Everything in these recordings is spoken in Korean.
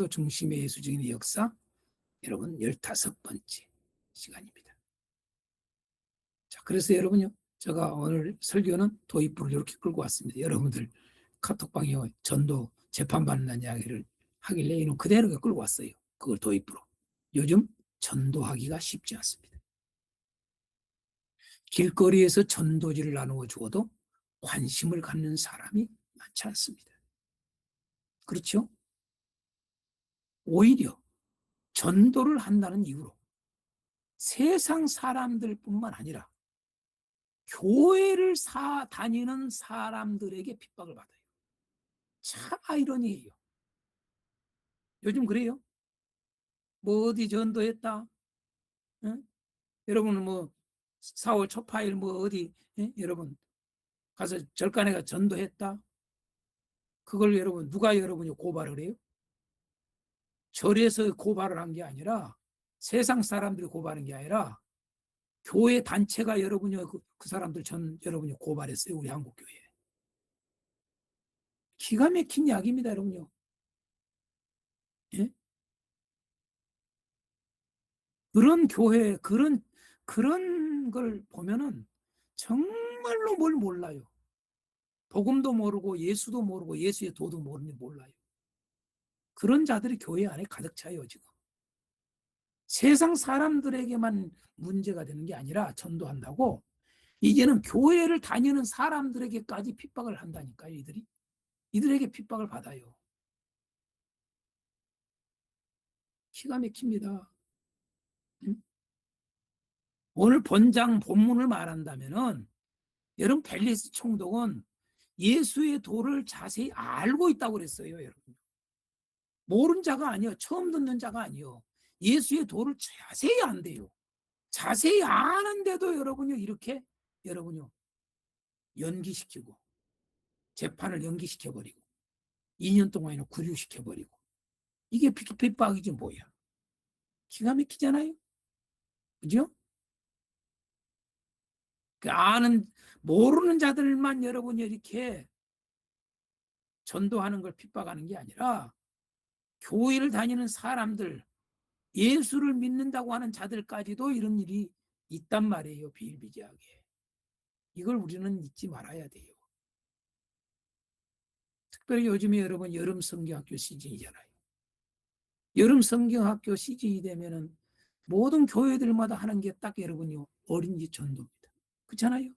사도 중심의 예수적인 역사, 여러분 15번째 시간입니다. 자, 그래서 여러분요, 제가 오늘 설교는 도입부를 이렇게 끌고 왔습니다. 여러분들 카톡방에 전도 재판받는다는 이야기를 하길래 이놈 그대로 끌고 왔어요. 그걸 도입부로. 요즘 전도하기가 쉽지 않습니다. 길거리에서 전도지를 나누어 주어도 관심을 갖는 사람이 많지 않습니다. 그렇죠? 오히려 전도를 한다는 이유로 세상 사람들뿐만 아니라 교회를 다니는 사람들에게 핍박을 받아요. 참 아이러니해요. 요즘 그래요. 뭐 어디 전도했다. 응? 여러분은 뭐 4월 초파일 뭐 어디 여러분 가서 절간에 전도했다. 그걸 여러분 누가 여러분이 고발을 해요? 절에서 고발을 한 게 아니라 세상 사람들이 고발한 게 아니라 교회 단체가 여러분이 그 사람들 여러분이 고발했어요. 우리 한국교회. 기가 막힌 이야기입니다, 여러분요. 예? 그런 교회, 그런 걸 보면은 정말로 뭘 몰라요. 복음도 모르고 예수도 모르고 예수의 도도 모르니 몰라요. 그런 자들이 교회 안에 가득 차요, 지금. 세상 사람들에게만 문제가 되는 게 아니라 전도한다고 이제는 교회를 다니는 사람들에게까지 핍박을 한다니까요, 이들에게 핍박을 받아요. 기가 막힙니다. 응? 오늘 본문을 말한다면은 여러분 벨리스 총독은 예수의 도를 자세히 알고 있다고 그랬어요, 여러분. 모르는 자가 아니요. 처음 듣는 자가 아니요. 예수의 도를 자세히 안돼요. 자세히 아는데도 여러분요, 이렇게 여러분요, 연기시키고, 재판을 연기시켜버리고, 2년 동안이나 구류시켜버리고, 이게 핍박이지 뭐야. 기가 막히잖아요? 그죠? 모르는 자들만 여러분이 이렇게 전도하는 걸 핍박하는 게 아니라, 교회를 다니는 사람들, 예수를 믿는다고 하는 자들까지도 이런 일이 있단 말이에요, 비일비재하게. 이걸 우리는 잊지 말아야 돼요. 특별히 요즘에 여러분 여름 성경학교 시즌이잖아요. 여름 성경학교 시즌이 되면은 모든 교회들마다 하는 게 딱 여러분요, 어린이 전도입니다. 그렇잖아요?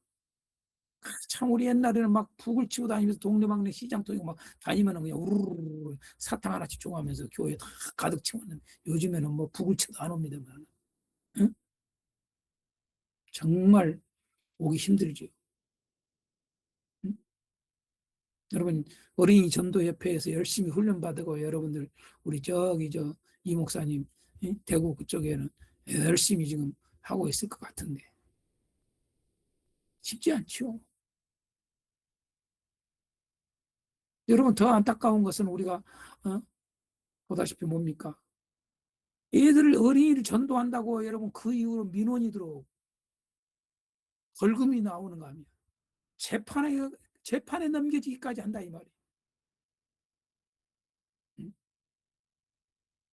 참 우리 옛날에는 막 북을 치고 다니면서 동네방네 시장 통에 막 다니면 그냥 우르르 사탕 하나씩 쪼가면서 교회 다 가득 채웠는데 요즘에는 뭐 북을 치도 안 옵니다만. 응? 정말 오기 힘들죠. 응? 여러분 어린이 전도협회에서 열심히 훈련받고 여러분들 우리 이 목사님 대구 그쪽에는 열심히 지금 하고 있을 것 같은데 쉽지 않죠. 여러분 더 안타까운 것은 우리가 보다시피 뭡니까? 어린이를 전도한다고 여러분 그 이후로 민원이 들어오고 벌금이 나오는 거 아니야. 재판에 넘겨지기까지 한다 이 말이에요. 응?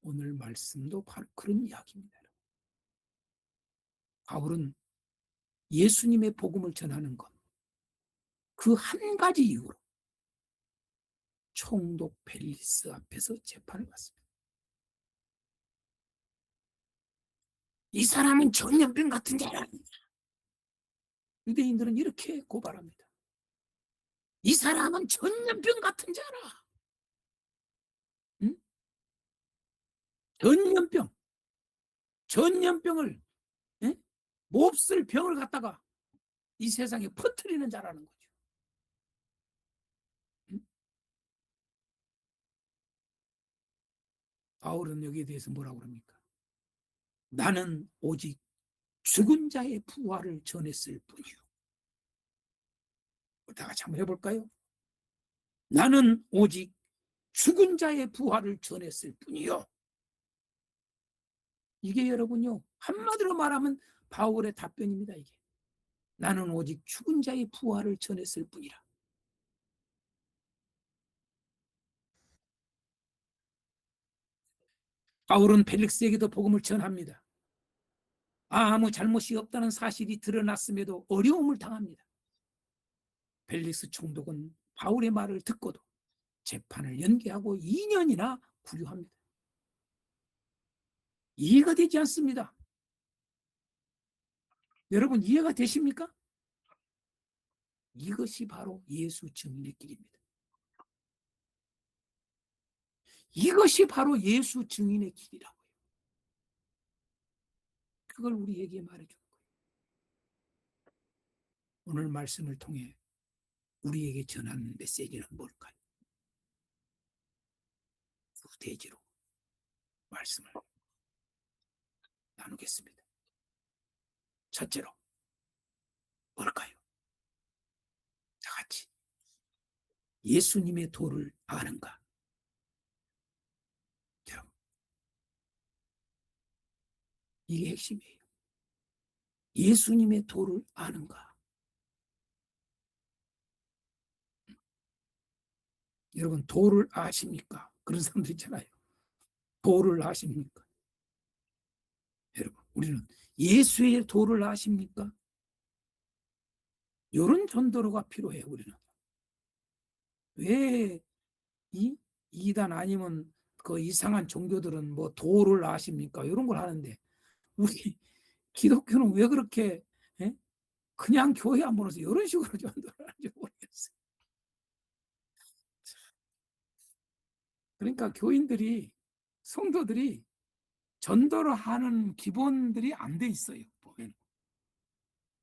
오늘 말씀도 바로 그런 이야기입니다. 바울은 예수님의 복음을 전하는 것, 그 한 가지 이유로 총독 벨리스 앞에서 재판을 받습니다. 이 사람은 전염병 같은 자라. 유대인들은 이렇게 고발합니다. 이 사람은 전염병 같은 자라. 응? 전염병을 몹쓸 병을 갖다가 이 세상에 퍼뜨리는 자라는 거죠. 응? 바울은 여기에 대해서 뭐라고 합니까? 나는 오직 죽은 자의 부활을 전했을 뿐이요. 다 같이 한번 해볼까요? 나는 오직 죽은 자의 부활을 전했을 뿐이요. 이게 여러분요, 한마디로 말하면 바울의 답변입니다. 이게 나는 오직 죽은 자의 부활을 전했을 뿐이라. 바울은 펠릭스에게도 복음을 전합니다. 아무 잘못이 없다는 사실이 드러났음에도 어려움을 당합니다. 펠릭스 총독은 바울의 말을 듣고도 재판을 연기하고 2년이나 구류합니다. 이해가 되지 않습니다. 여러분 이해가 되십니까? 이것이 바로 예수 증인의 길입니다. 이것이 바로 예수 증인의 길이라고요. 그걸 우리에게 말해주는 거예요. 오늘 말씀을 통해 우리에게 전하는 메시지는 뭘까요? 두 대지로 말씀을 나누겠습니다. 첫째로 뭘까요? 다 같이 예수님의 도를 아는가? 여러분 이게 핵심이에요. 예수님의 도를 아는가? 여러분 도를 아십니까? 그런 사람들 있잖아요. 도를 아십니까? 여러분 우리는 예수의 도를 아십니까? 이런 전도로가 필요해요. 우리는 왜 이 이단 아니면 그 이상한 종교들은 뭐 도를 아십니까? 이런 걸 하는데 우리 기독교는 왜 그렇게 예? 그냥 교회 안 보내서 이런 식으로 전도를 하는지 모르겠어요. 그러니까 교인들이 성도들이 전도를 하는 기본들이 안 돼 있어요.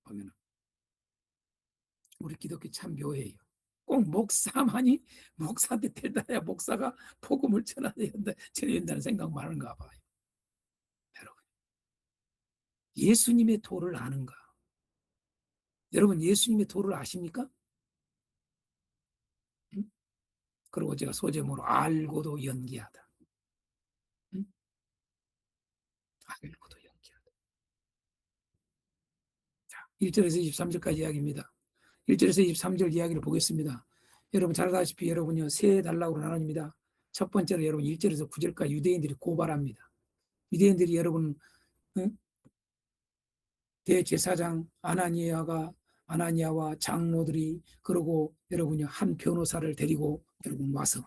보면 우리 기독교 참 묘해요. 꼭 목사만이 목사한테 대단해야 목사가 복음을 전해야 된다는 생각 많은가 봐요. 여러분 예수님의 도를 아는가? 여러분 예수님의 도를 아십니까? 응? 그리고 제가 소제목으로 알고도 연기하다. 응? 알고도 연기하다. 자, 1절에서 23절까지 이야기입니다. 1절에서 23절 이야기를 보겠습니다. 여러분 잘 아다시피 여러분요 세 단락으로 나눕니다. 첫 번째로 여러분 1절에서 9절까지 유대인들이 고발합니다. 유대인들이 여러분 응? 대제사장 아나니아와 장로들이 그러고 여러분요 한 변호사를 데리고 여러분 와서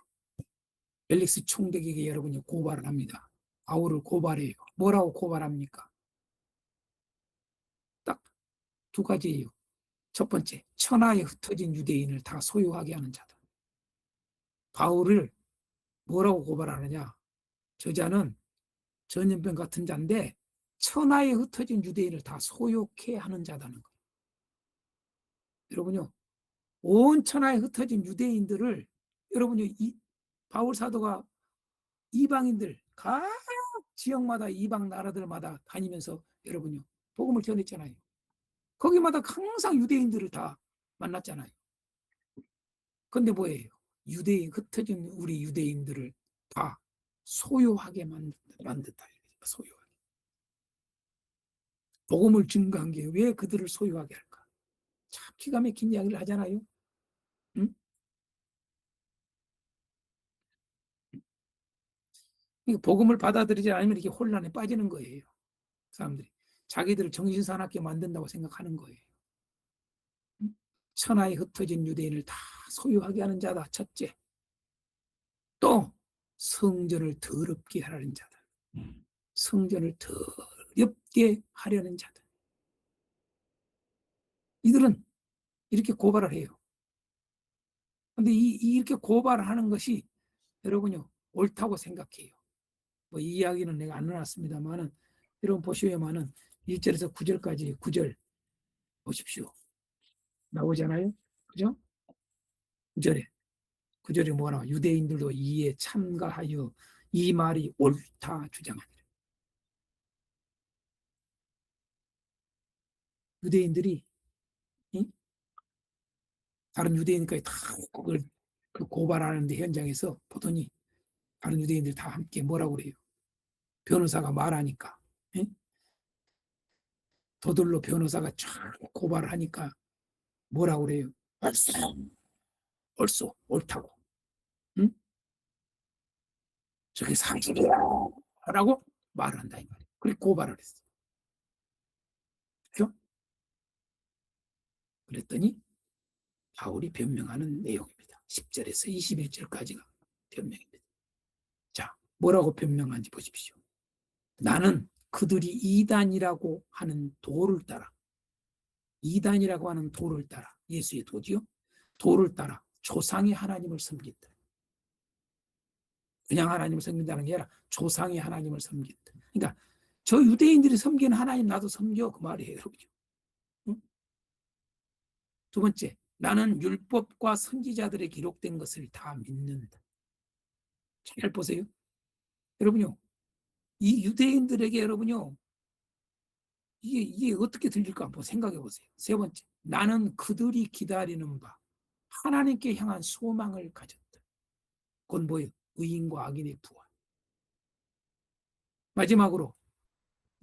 펠릭스 총독에게 여러분요 고발을 합니다. 바울을 고발해요. 뭐라고 고발합니까? 딱 두 가지예요. 첫 번째, 천하에 흩어진 유대인을 다 소유하게 하는 자다. 바울을 뭐라고 고발하느냐? 저자는 전염병 같은 자인데 천하에 흩어진 유대인을 다 소유케 하는 자다는 거예요. 여러분요, 온 천하에 흩어진 유대인들을 여러분요, 바울 사도가 이방인들 각 지역마다 이방 나라들마다 다니면서 여러분요, 복음을 전했잖아요. 거기마다 항상 유대인들을 다 만났잖아요. 근데 뭐예요? 유대인 흩어진 우리 유대인들을 다 소유하게 만든다. 소유하게. 복음을 증거한 게 왜 그들을 소유하게 할까? 참 기가 막힌 이야기를 하잖아요. 응? 복음을 받아들이지 않으면 이렇게 혼란에 빠지는 거예요. 사람들이 자기들을 정신사납게 만든다고 생각하는 거예요. 응? 천하에 흩어진 유대인을 다 소유하게 하는 자다. 첫째. 또 성전을 더럽게 하려는 자다. 성전을 더럽게 하려는 자다. 이들은 이렇게 고발을 해요. 근데 이렇게 고발하는 것이 여러분요 옳다고 생각해요. 뭐 이 이야기는 내가 안 나눴습니다만은 여러분 보시면은 1절에서 9절까지 9절 보십시오. 나오잖아요. 그죠? 9절에 9절에 뭐라 유대인들도 이에 참가하여 이 말이 옳다 주장하니라. 유대인들이 응? 다른 유대인까지 다 그걸 그 고발하는데 현장에서 보더니 다른 유대인들 다 함께 뭐라고 그래요? 변호사가 말하니까 응? 저들로 변호사가 쫙 고발을 하니까 뭐라고 그래요? 옳소, 옳다고. 응? 저게 사실이야. 라고 말을 한다 이 말이에요. 그리고 고발을 했어요. 그렇죠? 그랬더니 바울이 변명하는 내용입니다. 10절에서 21절까지가 변명입니다. 자, 뭐라고 변명한지 보십시오. 나는 그들이 이단이라고 하는 도를 따라, 이단이라고 하는 도를 따라, 예수의 도지요? 도를 따라 조상의 하나님을 섬긴다. 그냥 하나님을 섬긴다는 게 아니라 조상의 하나님을 섬긴다. 그러니까 저 유대인들이 섬기는 하나님 나도 섬겨 그 말이에요, 여러분. 응? 두 번째, 나는 율법과 선지자들의 기록된 것을 다 믿는다. 잘 보세요. 여러분요, 이 유대인들에게 여러분요, 이게 어떻게 들릴까 한번 생각해 보세요. 세 번째, 나는 그들이 기다리는 바 하나님께 향한 소망을 가졌다. 그건 뭐예요? 의인과 악인의 부활. 마지막으로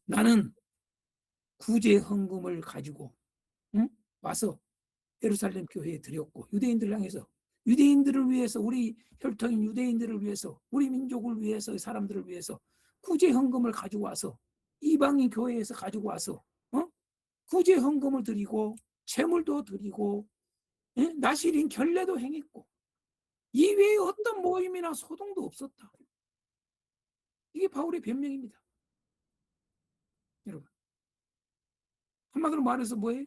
나는 구제 헌금을 가지고 응? 와서 예루살렘 교회에 드렸고 유대인들을 향해서 유대인들을 위해서 우리 혈통인 유대인들을 위해서 우리 민족을 위해서 사람들을 위해서 구제 헌금을 가지고 와서 이방인 교회에서 가지고 와서 구제 헌금을 드리고 재물도 드리고 나실인 결례도 행했고 이외에 어떤 모임이나 소동도 없었다. 이게 바울의 변명입니다. 여러분 한마디로 말해서 뭐예요?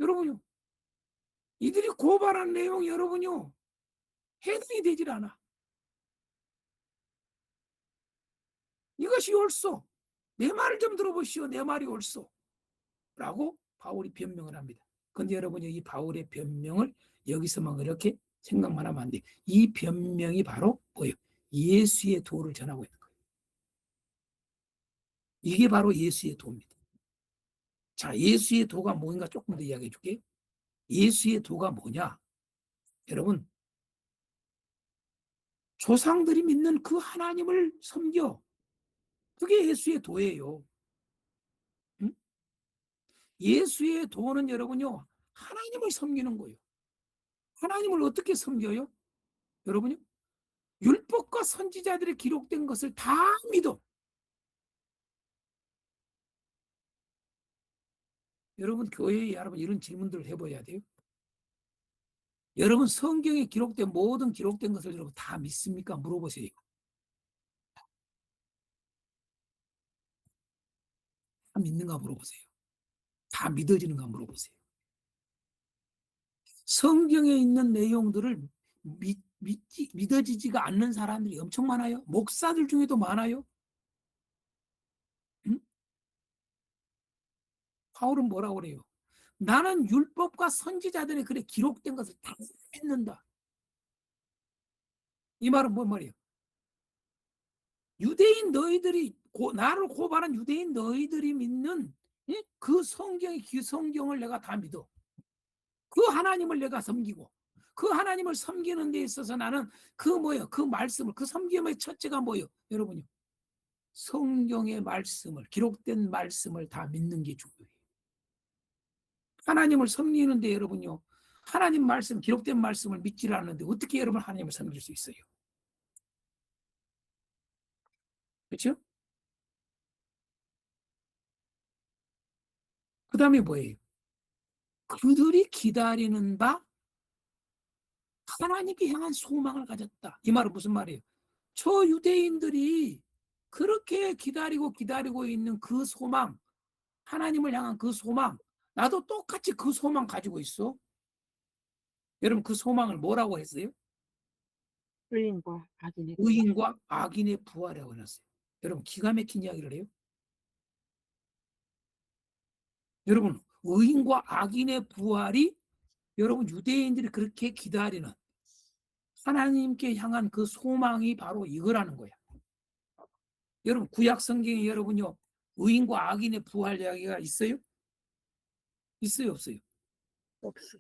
여러분요 이들이 고발한 내용 여러분요 해당이 되질 않아. 이것이 옳소. 내 말을 좀 들어보시오. 내 말이 옳소. 라고 바울이 변명을 합니다. 근데 여러분이 이 바울의 변명을 여기서만 그렇게 생각만 하면 안 돼. 이 변명이 바로 뭐예요? 예수의 도를 전하고 있는 거예요. 이게 바로 예수의 도입니다. 자, 예수의 도가 뭔가 조금 더 이야기해 줄게요. 예수의 도가 뭐냐? 여러분, 조상들이 믿는 그 하나님을 섬겨. 그게 예수의 도예요. 응? 예수의 도는 여러분요, 하나님을 섬기는 거예요. 하나님을 어떻게 섬겨요? 여러분요, 율법과 선지자들이 기록된 것을 다 믿어. 여러분, 교회에 여러분 이런 질문들을 해봐야 돼요. 여러분, 성경에 기록된 모든 기록된 것을 여러분 다 믿습니까? 물어보세요. 다 믿는가 물어보세요. 다 믿어지는가 물어보세요. 성경에 있는 내용들을 믿어지지가 않는 사람들이 엄청 많아요. 목사들 중에도 많아요. 응? 바울은 뭐라고 그래요? 나는 율법과 선지자들의 글에 기록된 것을 다 믿는다. 이 말은 뭔 말이에요? 유대인 너희들이 나를 고발한 유대인 너희들이 믿는 그 성경의 그 성경을 내가 다 믿어. 그 하나님을 내가 섬기고 그 하나님을 섬기는 데 있어서 나는 그 뭐예요? 그 말씀을 그 섬김의 첫째가 뭐예요? 여러분요. 성경의 말씀을 기록된 말씀을 다 믿는 게 중요해요. 하나님을 섬기는데 여러분요. 하나님 말씀 기록된 말씀을 믿지 않는데 어떻게 여러분 하나님을 섬길 수 있어요? 그렇죠? 그 다음에 뭐예요? 그들이 기다리는 바 하나님께 향한 소망을 가졌다. 이 말은 무슨 말이에요? 저 유대인들이 그렇게 기다리고 있는 그 소망, 하나님을 향한 그 소망, 나도 똑같이 그 소망 가지고 있어. 여러분 그 소망을 뭐라고 했어요? 의인과 악인의 부활. 의인과 악인의 부활이라고 해놨어요. 여러분 기가 막힌 이야기를 해요. 여러분 의인과 악인의 부활이 여러분 유대인들이 그렇게 기다리는 하나님께 향한 그 소망이 바로 이거라는 거야. 여러분 구약 성경에 여러분요 의인과 악인의 부활 이야기가 있어요? 있어요 없어요? 없어.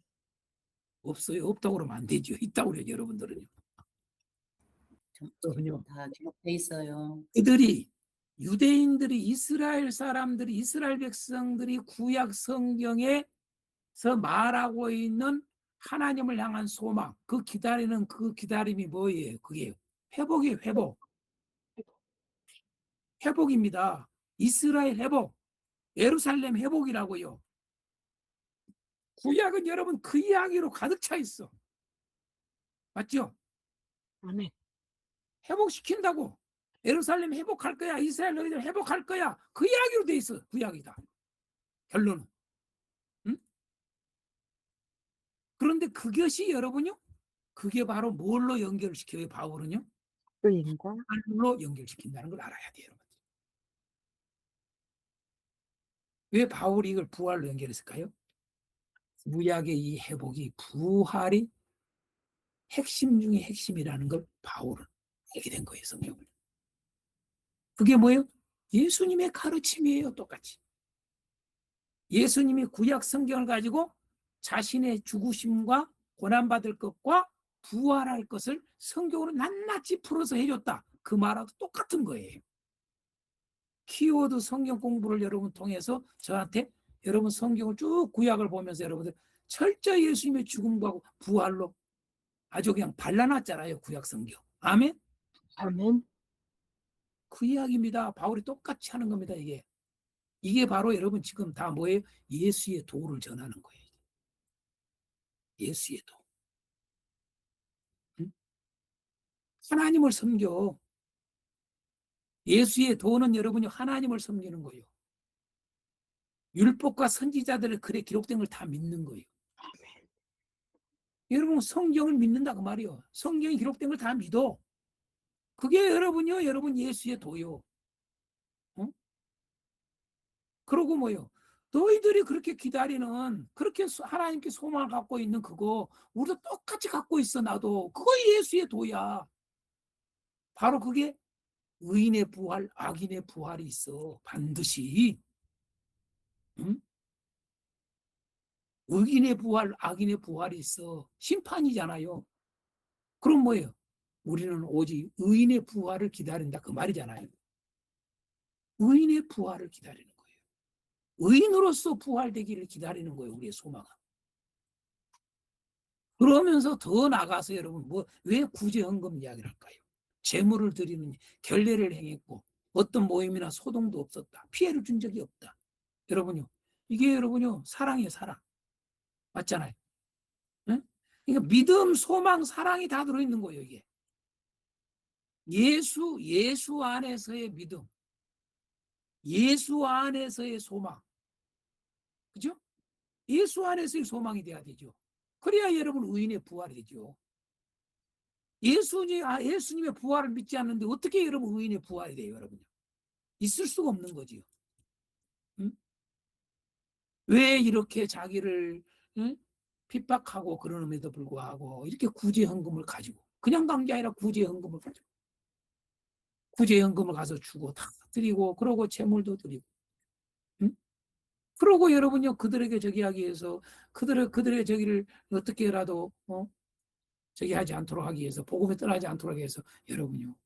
없어요. 없다고 그러면 안 되죠. 있다고 그래요 여러분들은요. 여러분요 다 기록돼 있어요. 그들이 유대인들이 이스라엘 사람들이 이스라엘 백성들이 구약 성경에서 말하고 있는 하나님을 향한 소망 그 기다리는 그 기다림이 뭐예요? 그게 회복이에요. 회복. 회복입니다. 이스라엘 회복, 예루살렘 회복이라고요. 구약은 여러분 그 이야기로 가득 차 있어. 맞죠? 아멘. 회복시킨다고. 예루살렘 회복할 거야. 이스라엘 너희들 회복할 거야. 그 이야기로 돼 있어. 구약이다. 결론은. 응? 그런데 그것이 여러분요. 그게 바로 뭘로 연결시켜요? 바울은요. 의인과 부활로 연결시킨다는 걸 알아야 돼요. 여러분. 왜 바울이 이걸 부활로 연결했을까요? 구약의 이 회복이 부활이 핵심 중에 핵심이라는 걸 바울은 알게 된 거예요. 성경을. 그게 뭐예요? 예수님의 가르침이에요. 똑같이. 예수님이 구약 성경을 가지고 자신의 죽으심과 고난받을 것과 부활할 것을 성경으로 낱낱이 풀어서 해줬다. 그 말하고 똑같은 거예요. 키워드 성경 공부를 여러분 통해서 저한테 여러분 성경을 쭉 구약을 보면서 여러분들 철저히 예수님의 죽음과 부활로 아주 그냥 발라놨잖아요. 구약 성경. 아멘? 아멘. 그 이야기입니다. 바울이 똑같이 하는 겁니다. 이게 바로 여러분 지금 다 뭐예요? 예수의 도를 전하는 거예요. 예수의 도. 응? 하나님을 섬겨. 예수의 도는 여러분이 하나님을 섬기는 거예요. 율법과 선지자들의 글에 기록된 걸 다 믿는 거예요. 여러분 성경을 믿는다 그 말이요. 성경에 기록된 걸 다 믿어. 그게 여러분요. 여러분 예수의 도요. 어? 그러고 뭐요? 너희들이 그렇게 기다리는 그렇게 하나님께 소망을 갖고 있는 그거 우리도 똑같이 갖고 있어. 나도 그거 예수의 도야. 바로 그게 의인의 부활, 악인의 부활이 있어. 반드시. 응? 의인의 부활, 악인의 부활이 있어. 심판이잖아요. 그럼 뭐예요? 우리는 오직 의인의 부활을 기다린다. 그 말이잖아요. 의인의 부활을 기다리는 거예요. 의인으로서 부활되기를 기다리는 거예요. 우리의 소망은. 그러면서 더 나가서 여러분 왜 구제헌금 이야기를 할까요? 재물을 드리는 결례를 행했고 어떤 모임이나 소동도 없었다. 피해를 준 적이 없다. 여러분요. 이게 여러분요. 사랑이에요. 사랑. 맞잖아요. 네? 그러니까 믿음, 소망, 사랑이 다 들어있는 거예요. 이게. 예수 안에서의 믿음. 예수 안에서의 소망. 그죠? 예수 안에서의 소망이 돼야 되죠. 그래야 여러분 의인의 부활이 되죠. 예수님의 부활을 믿지 않는데 어떻게 여러분 의인의 부활이 돼요, 여러분요? 있을 수가 없는 거지요. 응? 왜 이렇게 자기를 응? 핍박하고 그러는데도 불구하고 이렇게 구제헌금을 가지고 그냥 간 게 아니라 구제헌금을 가지고 구제연금을 가서 주고 다 드리고 그러고 재물도 드리고 응? 그러고 여러분요 그들에게 저기 하기 위해서 그들의 저기를 어떻게라도 저기 하지 않도록 하기 위해서 복음에 떠나지 않도록 하기 위해서 여러분요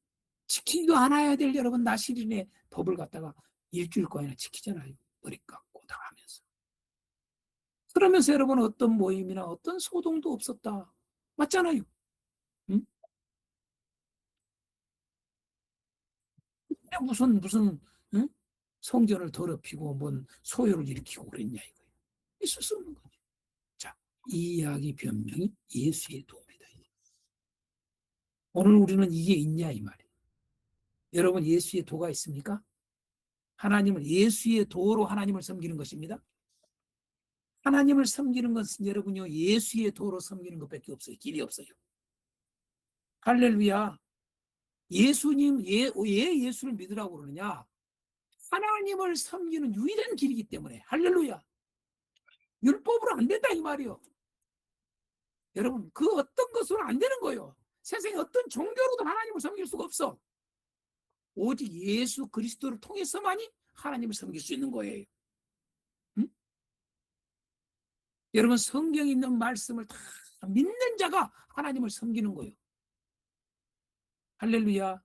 지키지도 않아야 될 여러분 나시린의 법을 갖다가 일주일권이나 지키잖아요. 머리 깎고 다 하면서 그러면서 여러분 어떤 모임이나 어떤 소동도 없었다 맞잖아요. 응? 무슨 응? 성전을 더럽히고 뭔 소요를 일으키고 그랬냐 이거예요. 있을 수 없는 거죠. 자, 이 이야기 변명이 예수의 도입니다. 오늘 우리는 이게 있냐 이 말이에요. 여러분 예수의 도가 있습니까? 하나님을 예수의 도로 하나님을 섬기는 것입니다. 하나님을 섬기는 것은 여러분요 예수의 도로 섬기는 것밖에 없어요. 길이 없어요. 할렐루야. 왜 예수를 믿으라고 그러느냐? 하나님을 섬기는 유일한 길이기 때문에 할렐루야. 율법으로 안 된다 이 말이요. 여러분 그 어떤 것으로 안 되는 거예요. 세상에 어떤 종교로도 하나님을 섬길 수가 없어. 오직 예수 그리스도를 통해서만이 하나님을 섬길 수 있는 거예요. 응? 여러분 성경에 있는 말씀을 다 믿는 자가 하나님을 섬기는 거예요. 할렐루야.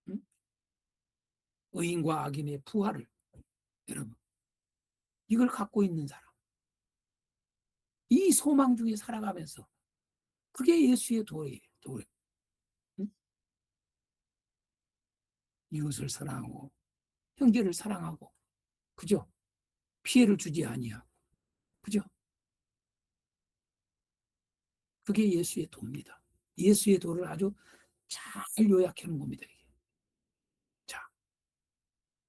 응? 의인과 악인의 부활을 여러분 이걸 갖고 있는 사람 이 소망 중에 살아가면서 그게 예수의 도예요. 응? 이웃을 사랑하고 형제를 사랑하고, 그죠? 피해를 주지 아니하고, 그죠? 그게 예수의 도입니다. 예수의 도를 아주 잘 요약해 놓은 겁니다. 이게. 자,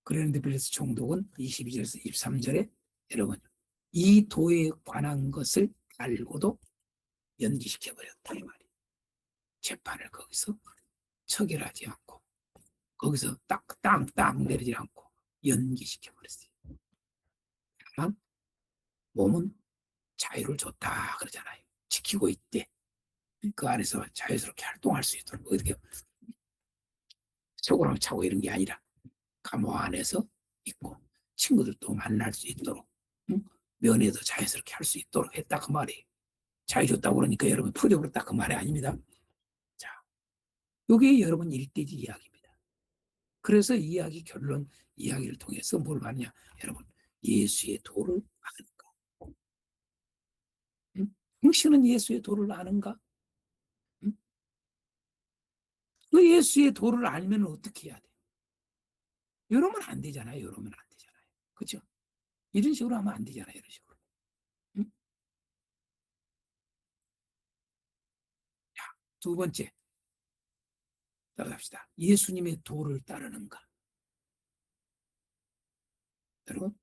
그레는데 빌리스 총독은 22절에서 23절에 여러분 이 도에 관한 것을 알고도 연기시켜 버렸다 이 말이에요. 재판을 거기서 처결하지 않고 거기서 땅 내리지 않고 연기시켜 버렸어요. 다만 몸은 자유를 줬다 그러잖아요. 지키고 있대. 그 안에서 자유스럽게 활동할 수 있도록 어떻게 속으로 차고 이런 게 아니라 감옥 안에서 있고 친구들도 만날 수 있도록, 응? 면회도 자연스럽게 할 수 있도록 했다 그 말이에요. 자유 줬다고 그러니까 여러분 풀어버렸다 그 말이 아닙니다. 자, 이게 여러분 일대지 이야기입니다. 그래서 이야기 결론 이야기를 통해서 뭘 봤냐 여러분 예수의 도를 아는가? 응? 당신은 예수의 도를 아는가? 응? 그 예수의 도를 알면 어떻게 해야 돼? 이러면 안 되잖아요. 이러면 안 되잖아요. 그렇죠? 이런 식으로 하면 안 되잖아요. 이런 식으로. 응? 두 번째 따라갑시다. 예수님의 도를 따르는가? 여러분,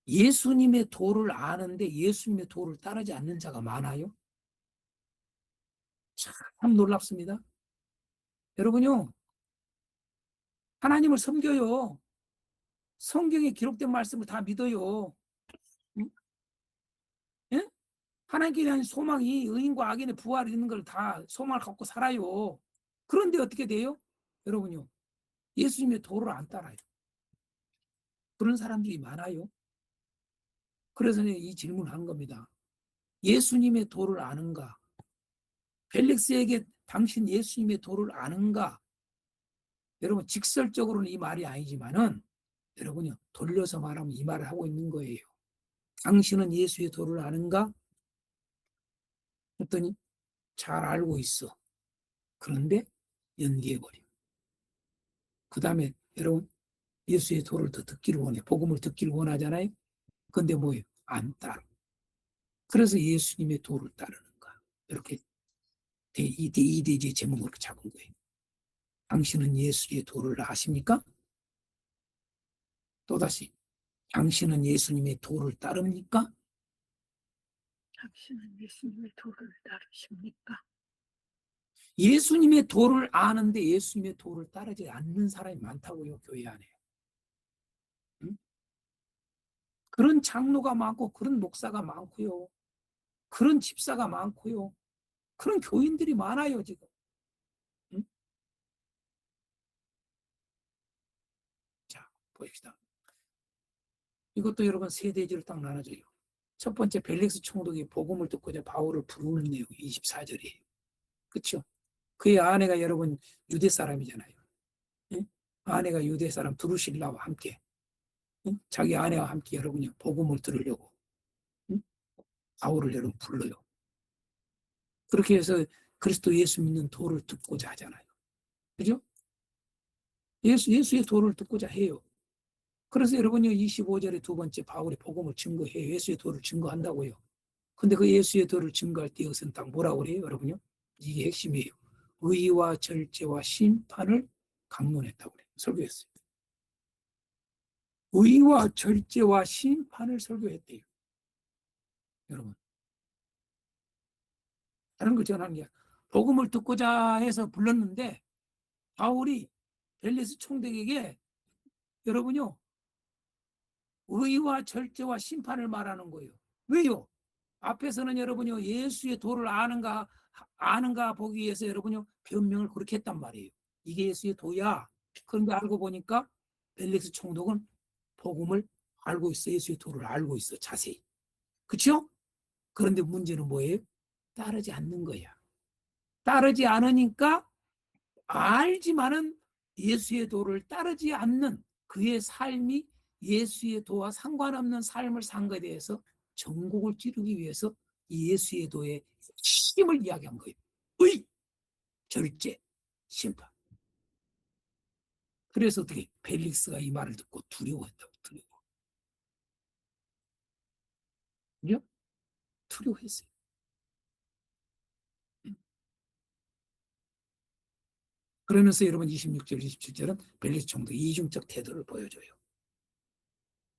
예수님의 도를 아는데 예수님의 도를 따르지 않는 자가 많아요. 참 놀랍습니다. 여러분요, 하나님을 섬겨요. 성경에 기록된 말씀을 다 믿어요. 응? 예? 하나님께 대한 소망이 의인과 악인의 부활이 있는 걸 다 소망을 갖고 살아요. 그런데 어떻게 돼요? 여러분요, 예수님의 도를 안 따라요. 그런 사람들이 많아요. 그래서 이 질문을 한 겁니다. 예수님의 도를 아는가? 펠릭스에게 당신 예수님의 도를 아는가? 여러분 직설적으로는 이 말이 아니지만은 여러분요 돌려서 말하면 이 말을 하고 있는 거예요. 당신은 예수의 도를 아는가? 했더니 잘 알고 있어. 그런데 연기해버려. 그 다음에 여러분 예수의 도를 더 듣기를 원해. 복음을 듣기를 원하잖아요. 근데 뭐예요? 안 따라. 그래서 예수님의 도를 따르는가. 이렇게 이대지의 제목을 잡은 거예요. 당신은 예수의 도를 아십니까? 또다시 당신은 예수님의 도를 따릅니까? 당신은 예수님의 도를 따르십니까? 예수님의 도를 아는데 예수님의 도를 따르지 않는 사람이 많다고요, 교회 안에. 응? 그런 장로가 많고, 그런 목사가 많고요. 그런 집사가 많고요. 그런 교인들이 많아요, 지금. 응? 자, 보십시다. 이것도 여러분 세 대지로 딱 나눠져요. 첫 번째, 벨릭스 총독이 복음을 듣고자 바울을 부르는 내용 24절이에요. 그렇죠? 그의 아내가 여러분 유대 사람이잖아요. 응? 아내가 유대 사람 두루실라와 함께, 응? 자기 아내와 함께 여러분이 복음을 들으려고 응? 바울을 여러분 불러요. 그렇게 해서 그리스도 예수 믿는 도를 듣고자 하잖아요. 그죠? 예수의 도를 듣고자 해요. 그래서 여러분이 25절에 두 번째 바울이 복음을 증거해요. 예수의 도를 증거한다고요. 근데 그 예수의 도를 증거할 때 이것은 딱 뭐라고 그래요, 여러분요? 이게 핵심이에요. 의와 절제와 심판을 강론했다고 그래요. 설교했어요. 의와 절제와 심판을 설교했대요. 여러분. 다른 걸 전하는 게 복음을 듣고자 해서 불렀는데 바울이 벨리스 총독에게 여러분요 의와 절제와 심판을 말하는 거예요. 왜요? 앞에서는 여러분요 예수의 도를 아는가 보기 위해서 여러분요 변명을 그렇게 했단 말이에요. 이게 예수의 도야. 그런데 알고 보니까 벨리스 총독은 복음을 알고 있어. 예수의 도를 알고 있어. 자세히. 그렇죠? 그런데 문제는 뭐예요? 따르지 않는 거야. 따르지 않으니까 알지만은 예수의 도를 따르지 않는 그의 삶이 예수의 도와 상관없는 삶을 산 것에 대해서 전곡을 찌르기 위해서 예수의 도의 힘을 이야기한 거예요. 의, 절제, 심판. 그래서 어떻게 벨릭스가 이 말을 듣고 두려워했다고. 그죠? 두려워했어요. 그러면서 여러분 26절, 27절은 벨릭스 총독이 이중적 태도를 보여줘요.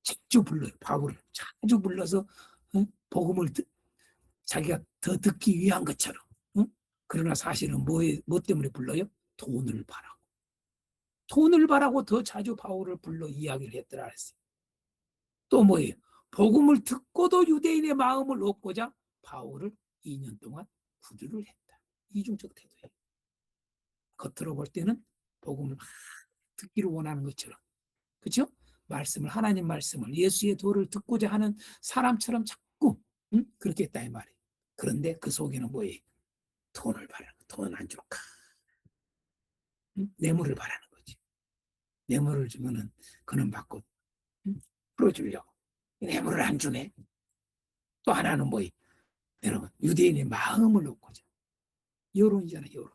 자주 불러요. 바울을 자주 불러서 복음을 자기가 더 듣기 위한 것처럼. 그러나 사실은 뭐 때문에 불러요? 돈을 바라고. 돈을 바라고 더 자주 바울을 불러 이야기를 했더라 했어요. 또 뭐예요? 복음을 듣고도 유대인의 마음을 얻고자 바울을 2년 동안 구두를 했다. 이중적 태도예요. 겉으로 볼 때는 복음을 듣기를 원하는 것처럼, 그렇죠? 말씀을, 하나님 말씀을, 예수의 도를 듣고자 하는 사람처럼 자꾸 그렇게 했다 이 말이에요. 그런데 그 속에는 뭐예요? 돈을 바라는 거. 돈 안 줄까? 뇌물을 바라는 거지. 뇌물을 주면은 그는 받고 풀어주려고. 뇌물을 안 주네. 또 하나는 뭐예요? 여러분, 유대인의 마음을 얻고자. 여론이잖아요, 여론.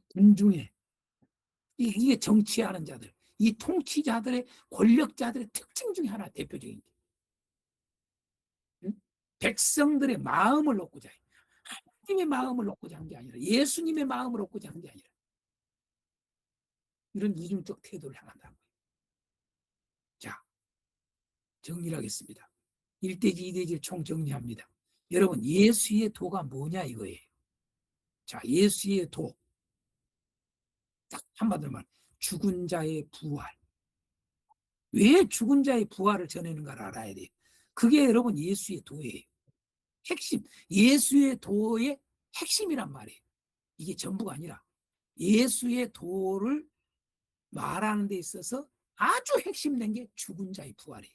군중에 이게 정치하는 자들, 이 통치자들의, 권력자들의 특징 중에 하나, 대표적인 게 백성들의 마음을 얻고자 해요. 하나님의 마음을 얻고자 한 게 아니라, 예수님의 마음을 얻고자 한 게 아니라, 이런 이중적 태도를 향한다는 거예요. 자, 정리를 하겠습니다. 1대지, 2대지를 총 정리합니다. 여러분, 예수의 도가 뭐냐 이거예요. 자, 예수의 도, 딱 한마디로 말, 죽은 자의 부활. 왜 죽은 자의 부활을 전하는가를 알아야 돼요. 그게 여러분 예수의 도예요. 핵심, 예수의 도의 핵심이란 말이에요. 이게 전부가 아니라 예수의 도를 말하는 데 있어서 아주 핵심된 게 죽은 자의 부활이에요.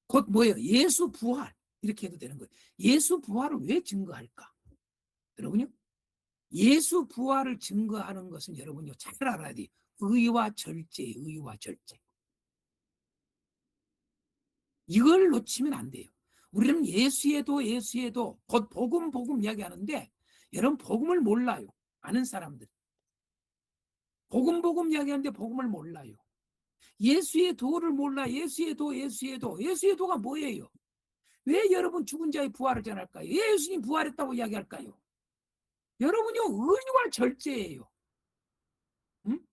곧 뭐예요? 예수 부활. 이렇게 해도 되는 거예요. 예수 부활을 왜 증거할까? 여러분요? 예수 부활을 증거하는 것은 여러분요, 잘 알아야 돼요. 의와 절제예요. 의와 절제. 이걸 놓치면 안 돼요. 우리는 예수의 도, 예수의 도, 곧 복음, 복음 이야기하는데, 여러분 복음을 몰라요. 아는 사람들. 복음, 복음 이야기하는데 복음을 몰라요. 예수의 도를 몰라. 예수의 도, 예수의 도. 예수의 도가 뭐예요? 왜 여러분 죽은 자의 부활을 전할까요? 왜 예수님 부활했다고 이야기할까요? 여러분요, 의와 절제예요. 응?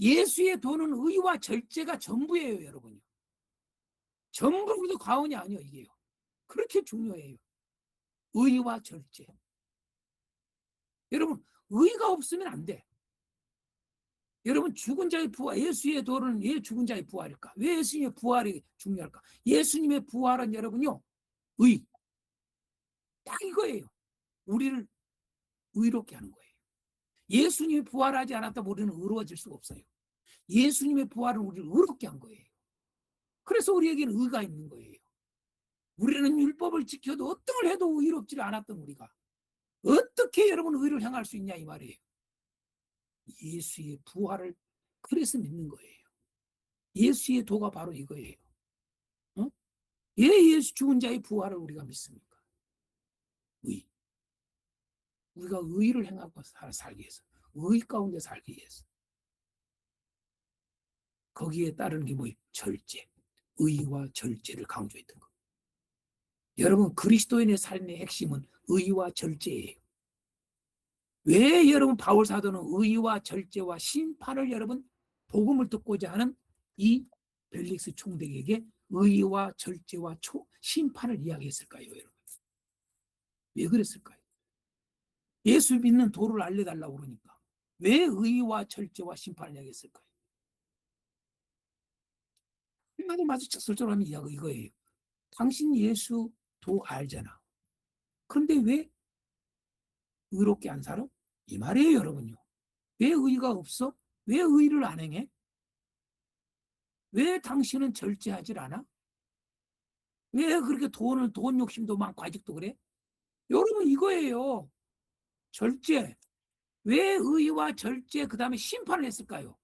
예수의 도는 의와 절제가 전부예요, 여러분요. 전부도 과언이 아니에요, 이게요. 그렇게 중요해요. 의와 절제. 여러분, 의가 없으면 안 돼. 여러분, 죽은 자의 부활, 예수의 도는 왜 죽은 자의 부활일까? 왜 예수님의 부활이 중요할까? 예수님의 부활은 여러분요, 의. 딱 이거예요. 우리를 의롭게 하는 거예요. 예수님이 부활하지 않았다면 우리는 의로워질 수가 없어요. 예수님의 부활은 우리를 의롭게 한 거예요. 그래서 우리에게는 의가 있는 거예요. 우리는 율법을 지켜도 어떤 걸 해도 의롭지 않았던 우리가 어떻게 여러분 의를 향할 수 있냐 이 말이에요. 예수의 부활을 그래서 믿는 거예요. 예수의 도가 바로 이거예요. 어? 왜 예수 죽은 자의 부활을 우리가 믿습니까? 의. 우리가 의를 행하고 살기 위해서, 의 가운데 살기 위해서. 거기에 따르는 게 뭐예요? 절제. 의와 절제를 강조했던 거. 여러분, 그리스도인의 삶의 핵심은 의와 절제예요. 왜 여러분 바울 사도는 의와 절제와 심판을 여러분 복음을 듣고자 하는 이 벨릭스 총독에게 의와 절제와 심판을 이야기했을까요, 여러분? 왜 그랬을까요? 예수 믿는 도를 알려달라고 그러니까. 왜 의와 절제와 심판을 이야기했을까요? 한마디 마주쳤을 줄 알면 이거예요. 당신 예수 도 알잖아. 그런데 왜 의롭게 안 살아? 이 말이에요, 여러분요. 왜 의가 없어? 왜 의를 안 행해? 왜 당신은 절제하질 않아? 왜 그렇게 돈 욕심도 많고 아직도 그래? 여러분 이거예요. 절제. 왜 의와 절제 그 다음에 심판을 했을까요?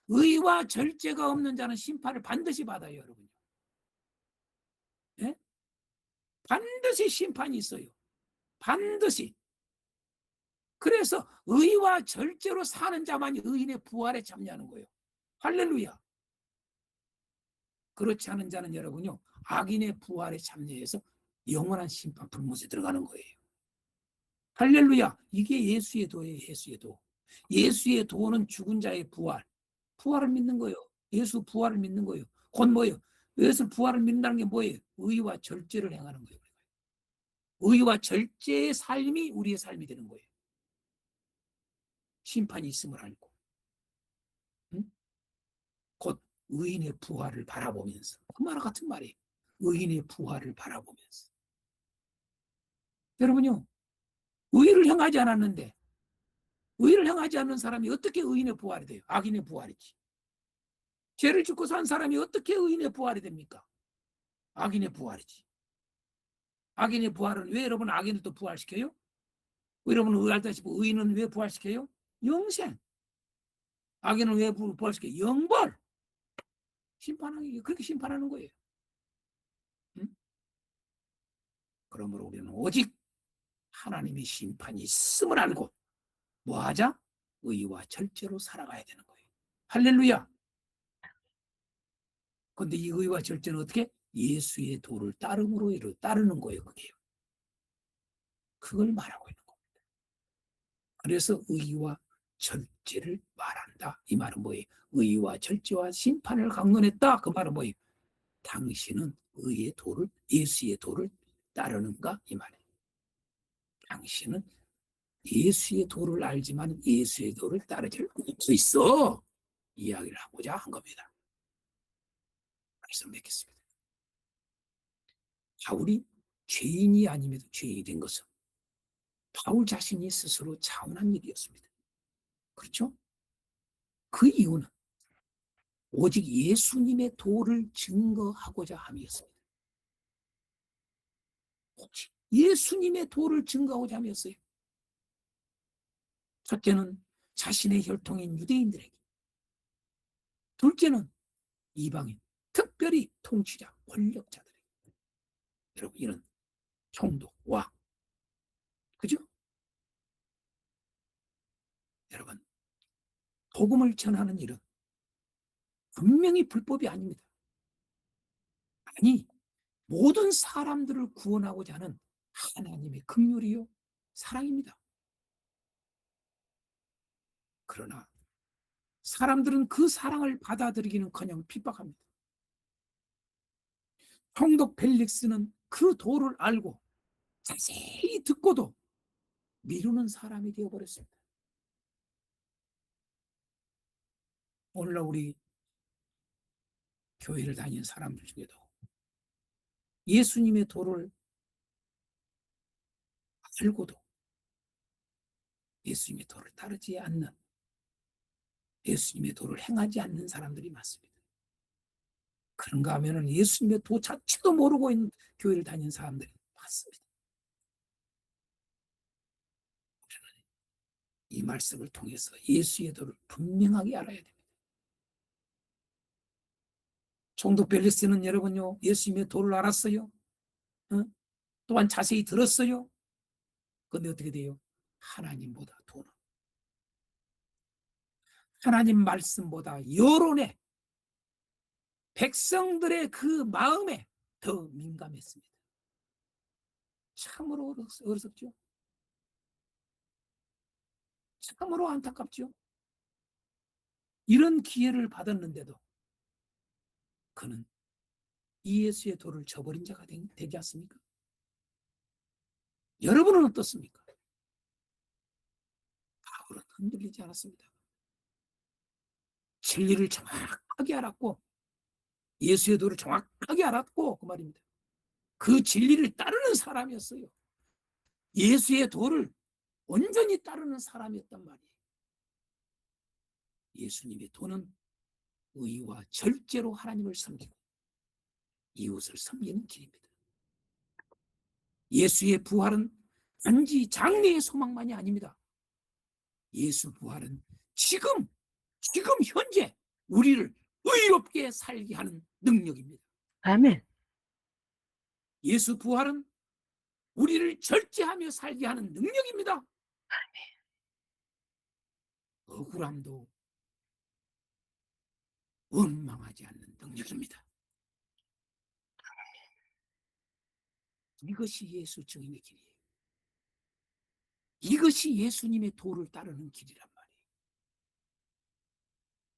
의와 절제가 없는 자는 심판을 반드시 받아요, 여러분. 네? 반드시 심판이 있어요. 반드시. 그래서 의와 절제로 사는 자만이 의인의 부활에 참여하는 거예요. 할렐루야. 그렇지 않은 자는 여러분요, 악인의 부활에 참여해서 영원한 심판 불못에 들어가는 거예요. 할렐루야. 이게 예수의 도예요. 예수의 도. 예수의 도는 죽은 자의 부활. 부활을 믿는 거예요. 예수 부활을 믿는 거예요. 곧 뭐예요? 예수 부활을 믿는다는 게 뭐예요? 의와 절제를 행하는 거예요. 의와 절제의 삶이 우리의 삶이 되는 거예요. 심판이 있음을 알고, 응? 곧 의인의 부활을 바라보면서, 그 말과 같은 말이에요. 의인의 부활을 바라보면서. 여러분요, 의를 행하지 않았는데, 의를 행하지 않는 사람이 어떻게 의인의 부활이 돼요? 악인의 부활이지. 죄를 짓고 산 사람이 어떻게 의인의 부활이 됩니까? 악인의 부활이지. 악인의 부활은 왜 여러분 악인을 또 부활시켜요? 여러분 알다시피 의인은 왜 부활시켜요? 영생. 악인은 왜 부활시켜요? 영벌. 심판하기, 그렇게 심판하는 거예요. 응? 그러므로 우리는 오직 하나님의 심판이 있음을 알고 뭐 하자? 의와 절제로 살아가야 되는 거예요. 할렐루야. 근데 이 의와 절제는 어떻게? 예수의 도를 따름으로 따르는 거예요. 그게요. 그걸 말하고 있는 겁니다. 그래서 의와 절제를 말한다. 이 말은 뭐예요? 의와 절제와 심판을 강론했다. 그 말은 뭐예요? 당신은 의의 도를, 예수의 도를 따르는가? 이 말이에요. 당신은 예수의 도를 알지만 예수의 도를 따르지 않고 있어. 이야기를 하고자 한 겁니다. 말씀 맺겠습니다. 바울이 죄인이 아님에도 죄인이 된 것은 바울 자신이 스스로 자원한 일이었습니다. 그렇죠? 그 이유는 오직 예수님의 도를 증거하고자 함이었습니다. 오직 예수님의 도를 증거하고자 함이었어요. 첫째는 자신의 혈통인 유대인들에게, 둘째는 이방인, 특별히 통치자, 권력자들에게. 여러분, 이런 총독과, 그죠? 여러분, 복음을 전하는 일은 분명히 불법이 아닙니다. 아니, 모든 사람들을 구원하고자 하는 하나님의 긍휼이요 사랑입니다. 그러나 사람들은 그 사랑을 받아들이기는커녕 핍박합니다. 총독 펠릭스는 그 도를 알고 자세히 듣고도 미루는 사람이 되어버렸습니다. 오늘날 우리 교회를 다니는 사람들 중에도 예수님의 도를 알고도 예수님의 도를 따르지 않는, 예수님의 도를 행하지 않는 사람들이 많습니다. 그런가 하면 예수님의 도 자체도 모르고 있는 교회를 다니는 사람들이 많습니다. 이 말씀을 통해서 예수의 도를 분명하게 알아야 됩니다. 총독 벨리스는 여러분요, 예수님의 도를 알았어요. 또한 자세히 들었어요. 그런데 어떻게 돼요? 하나님보다 도는, 하나님 말씀보다 여론에, 백성들의 그 마음에 더 민감했습니다. 참으로 어리석죠. 참으로 안타깝죠. 이런 기회를 받았는데도 그는 이 예수의 도를 저버린 자가 되지 않습니까? 여러분은 어떻습니까? 바울은 흔들리지 않았습니다. 진리를 정확하게 알았고 예수의 도를 정확하게 알았고, 그 말입니다. 그 진리를 따르는 사람이었어요. 예수의 도를 온전히 따르는 사람이었단 말이에요. 예수님의 도는 의와 절제로 하나님을 섬기고 이웃을 섬기는 길입니다. 예수의 부활은 단지 장래의 소망만이 아닙니다. 예수 부활은 지금 현재 우리를 의롭게 살게 하는 능력입니다. 아멘. 예수 부활은 우리를 절제하며 살게 하는 능력입니다. 억울함도 원망하지 않는 능력입니다. 이것이 예수 증인의 길이에요. 이것이 예수님의 도를 따르는 길이란 말이에요.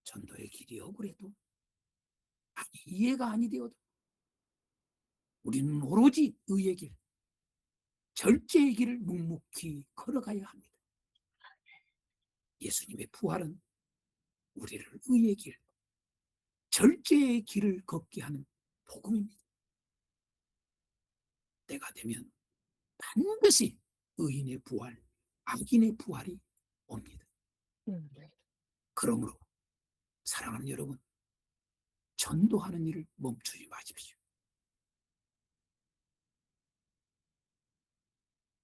전도의 길이 억울해도, 이해가 아니 되어도 우리는 오로지 의의 길, 절제의 길을 묵묵히 걸어가야 합니다. 예수님의 부활은 우리를 의의 길, 절제의 길을 걷게 하는 복음입니다. 때가 되면 반드시 의인의 부활, 악인의 부활이 옵니다. 그러므로 사랑하는 여러분, 전도하는 일을 멈추지 마십시오.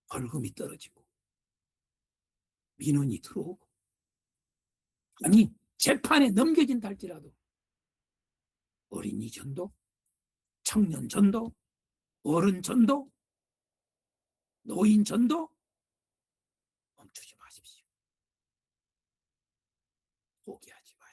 벌금이 떨어지고 민원이 들어오고, 아니 재판에 넘겨진다 할지라도 어린이 전도, 청년 전도, 어른 전도, 노인 전도 멈추지 마십시오. 포기하지 마십시오.